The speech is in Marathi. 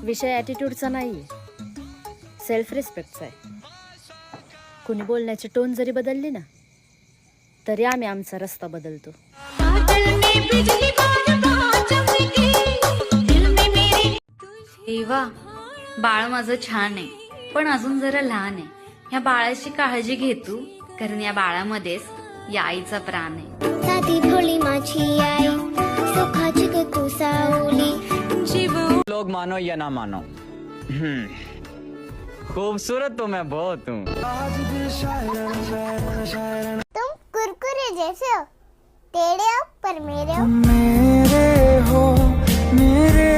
विषय ॲटिट्यूडचा नाही, सेल्फ रिस्पेक्टचा आहे. कुणी बोलण्याची टोन जरी बदलली ना तरी आम्ही आमचा रस्ता बदलतो. देवा, बाळ माझं छान आहे, पण अजून जरा लहान आहे. ह्या बाळाची काळजी घे तू, कारण या बाळामध्येच या आईचा प्राण आहे. साधी भोळी माझी आई, सुखाची ग तू सावली. लोग मानो या ना मानो, खूबसूरत तो मैं बहुत हूँ. तुम कुरकुरे जैसे हो, टेढ़े हो पर मेरे हो. मेरे हो मेरे